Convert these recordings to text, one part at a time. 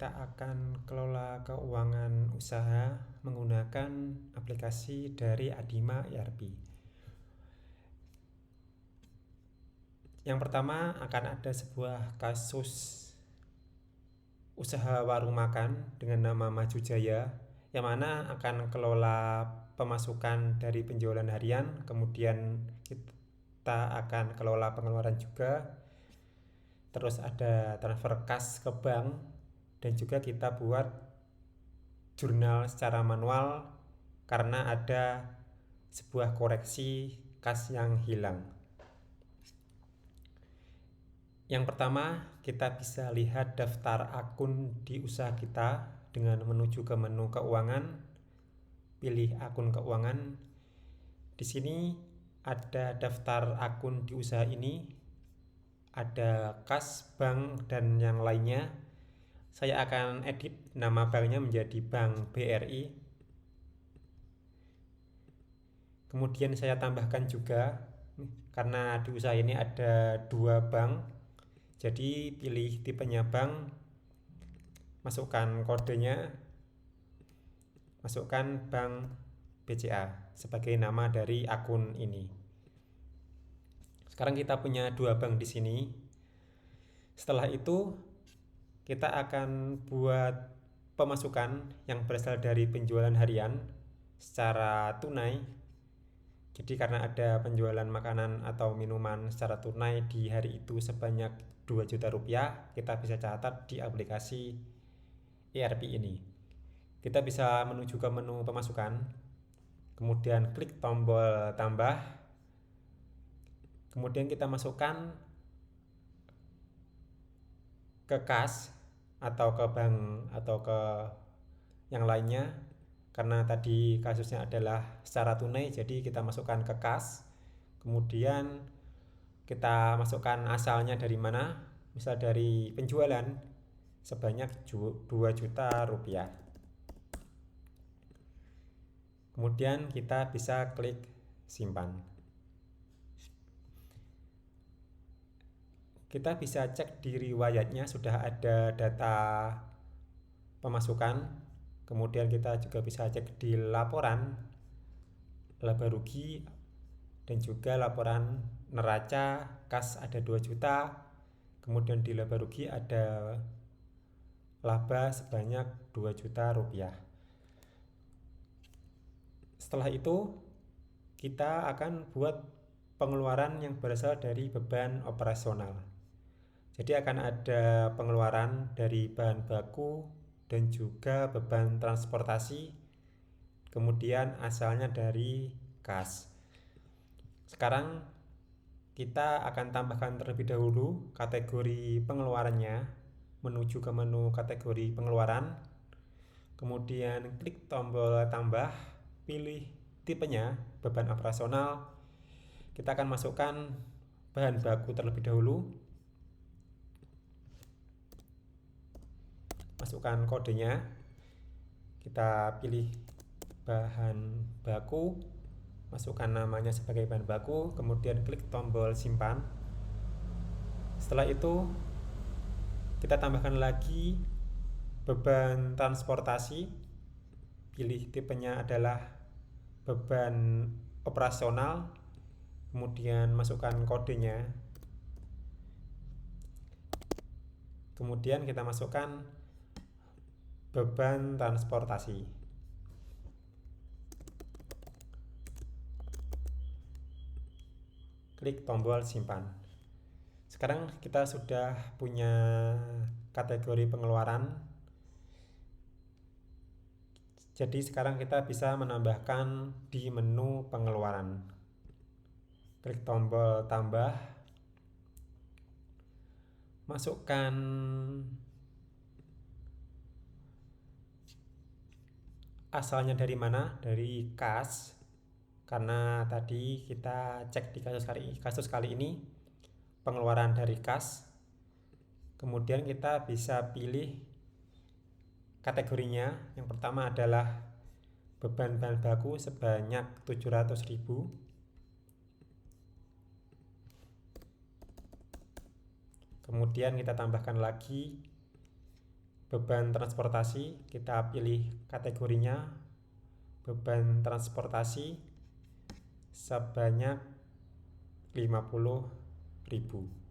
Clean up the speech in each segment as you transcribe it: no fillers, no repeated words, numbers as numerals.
kita akan kelola keuangan usaha menggunakan aplikasi dari Adima ERP. Yang pertama akan ada sebuah kasus usaha warung makan dengan nama Maju Jaya, yang mana akan kelola pemasukan dari penjualan harian, kemudian kita akan kelola pengeluaran juga, terus ada transfer kas ke bank, dan juga kita buat jurnal secara manual karena ada sebuah koreksi kas yang hilang. Yang pertama, kita bisa lihat daftar akun di usaha kita dengan menuju ke menu keuangan, pilih akun keuangan. Di sini ada daftar akun di usaha ini, ada kas, bank, dan yang lainnya. Saya akan edit nama banknya menjadi Bank BRI. Kemudian saya tambahkan juga, karena di usaha ini ada 2 bank, jadi pilih tipenya bank, masukkan kodenya, masukkan bank BCA sebagai nama dari akun ini. Sekarang kita punya 2 bank di sini. Setelah itu kita akan buat pemasukan yang berasal dari penjualan harian secara tunai. Jadi karena ada penjualan makanan atau minuman secara tunai di hari itu sebanyak 2 juta rupiah, kita bisa catat di aplikasi ERP ini. Kita bisa menuju ke menu pemasukan, kemudian klik tombol tambah, kemudian kita masukkan ke kas atau ke bank atau ke yang lainnya. Karena tadi kasusnya adalah secara tunai, jadi kita masukkan ke kas, kemudian kita masukkan asalnya dari mana, misal dari penjualan sebanyak 2 juta rupiah. Kemudian kita bisa klik simpan. Kita bisa cek di riwayatnya sudah ada data pemasukan. Kemudian kita juga bisa cek di laporan laba rugi dan juga laporan neraca kas ada 2 juta. Kemudian di laba rugi ada laba sebanyak 2 juta rupiah. Setelah itu kita akan buat pengeluaran yang berasal dari beban operasional. Jadi akan ada pengeluaran dari bahan baku dan juga beban transportasi, kemudian asalnya dari kas. Sekarang kita akan tambahkan terlebih dahulu kategori pengeluarannya, menuju ke menu kategori pengeluaran, kemudian klik tombol tambah, pilih tipenya beban operasional. Kita akan masukkan bahan baku terlebih dahulu, masukkan kodenya, kita pilih bahan baku, masukkan namanya sebagai bahan baku, kemudian klik tombol simpan. Setelah itu kita tambahkan lagi beban transportasi, pilih tipenya adalah beban operasional, kemudian masukkan kodenya, kemudian kita masukkan beban transportasi. Klik tombol simpan. Sekarang kita sudah punya kategori pengeluaran. Jadi sekarang kita bisa menambahkan di menu pengeluaran. Klik tombol tambah, masukkan asalnya dari mana, dari kas, karena tadi kita cek di kasus kali ini pengeluaran dari kas. Kemudian kita bisa pilih kategorinya. Yang pertama adalah beban bahan baku sebanyak 700.000. Kemudian kita tambahkan lagi beban transportasi, kita pilih kategorinya beban transportasi sebanyak 50.000.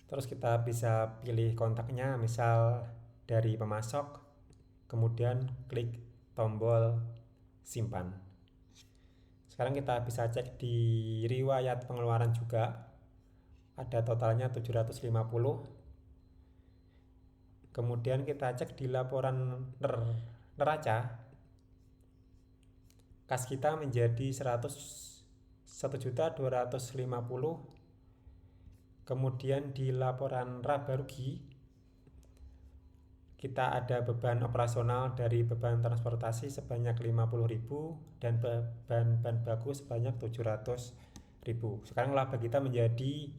Terus kita bisa pilih kontaknya, misal dari pemasok, kemudian klik tombol simpan. Sekarang kita bisa cek di riwayat pengeluaran juga, ada totalnya 750. Kemudian kita cek di laporan neraca, kas kita menjadi 1.250.000. Kemudian di laporan laba rugi kita ada beban operasional dari beban transportasi sebanyak 50.000 dan beban bahan baku sebanyak 700.000. Sekarang laba kita menjadi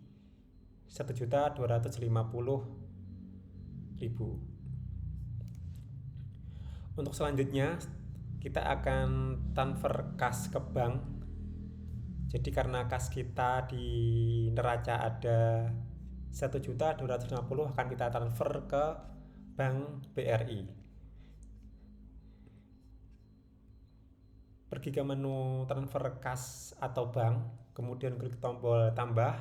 1.250.000. Untuk selanjutnya kita akan transfer kas ke bank. Jadi karena kas kita di neraca ada 1.250.000 akan kita transfer ke Bank BRI. Pergi ke menu transfer kas atau bank, kemudian klik tombol tambah,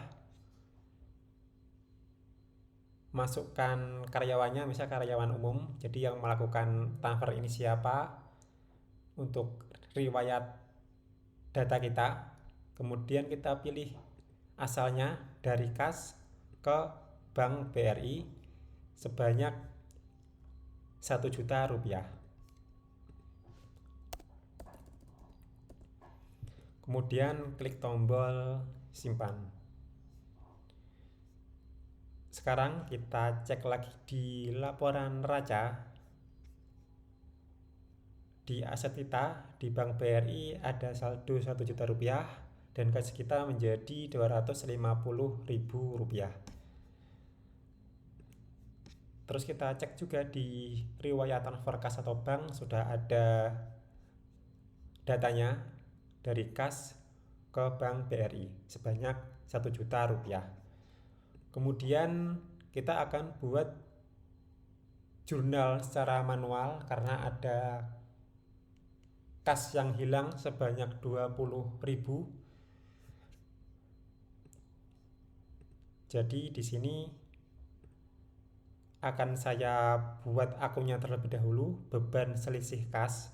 masukkan karyawannya, misal karyawan umum. Jadi yang melakukan transfer ini siapa, untuk riwayat data kita. Kemudian kita pilih asalnya dari kas ke Bank BRI sebanyak 1 juta rupiah. Kemudian klik tombol simpan. Sekarang kita cek lagi di laporan neraca. Di aset kita di Bank BRI ada saldo 1 juta rupiah dan kas kita menjadi 250.000 rupiah. Terus kita cek juga di riwayat transfer kas atau bank, sudah ada datanya dari kas ke Bank BRI sebanyak 1 juta rupiah. Kemudian kita akan buat jurnal secara manual karena ada kas yang hilang sebanyak 20.000. Jadi di sini akan saya buat akunnya terlebih dahulu, beban selisih kas.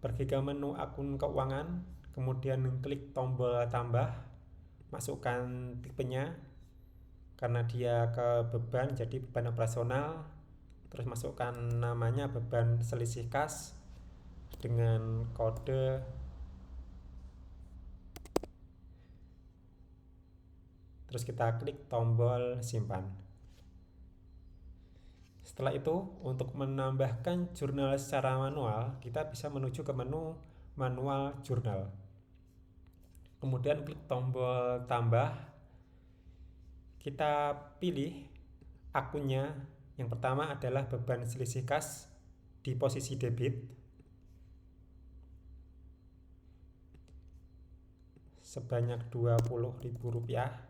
Pergi ke menu akun keuangan, kemudian klik tombol tambah, masukkan tipenya karena dia ke beban, jadi beban operasional. Terus masukkan namanya beban selisih kas dengan kode. Terus kita klik tombol simpan. Setelah itu, untuk menambahkan jurnal secara manual, kita bisa menuju ke menu manual jurnal. Kemudian klik tombol tambah. Kita pilih akunnya. Yang pertama adalah beban selisih kas di posisi debit sebanyak 20.000 rupiah.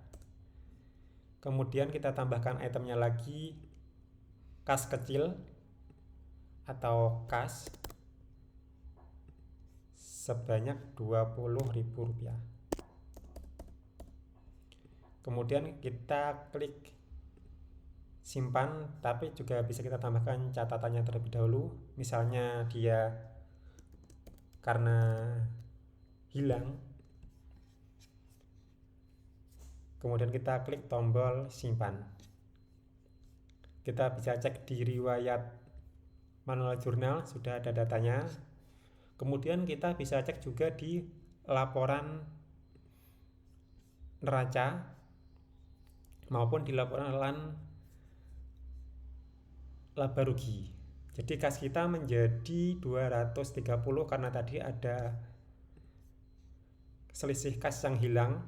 Kemudian kita tambahkan itemnya lagi, kas kecil atau kas sebanyak 20.000 rupiah. Kemudian kita klik simpan, tapi juga bisa kita tambahkan catatannya terlebih dahulu. Misalnya dia karena hilang, kemudian kita klik tombol simpan. Kita bisa cek di riwayat manual jurnal, sudah ada datanya. Kemudian kita bisa cek juga di laporan neraca maupun di laporan laba rugi. Jadi kas kita menjadi 230 karena tadi ada selisih kas yang hilang.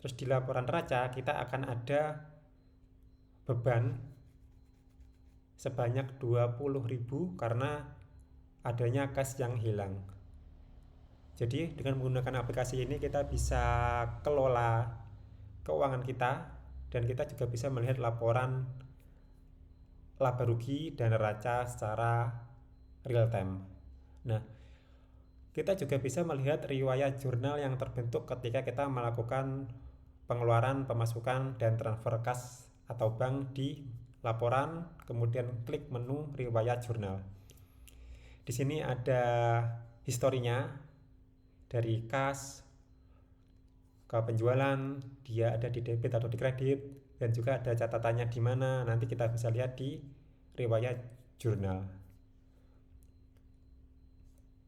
Terus di laporan neraca kita akan ada beban sebanyak 20.000 karena adanya cash yang hilang. Jadi dengan menggunakan aplikasi ini kita bisa kelola keuangan kita, dan kita juga bisa melihat laporan laba rugi dan neraca secara real time. Nah, kita juga bisa melihat riwayat jurnal yang terbentuk ketika kita melakukan pengeluaran, pemasukan, dan transfer kas atau bank di laporan, kemudian klik menu riwayat jurnal. Di sini ada historinya dari kas ke penjualan, dia ada di debit atau di kredit, dan juga ada catatannya di mana nanti kita bisa lihat di riwayat jurnal.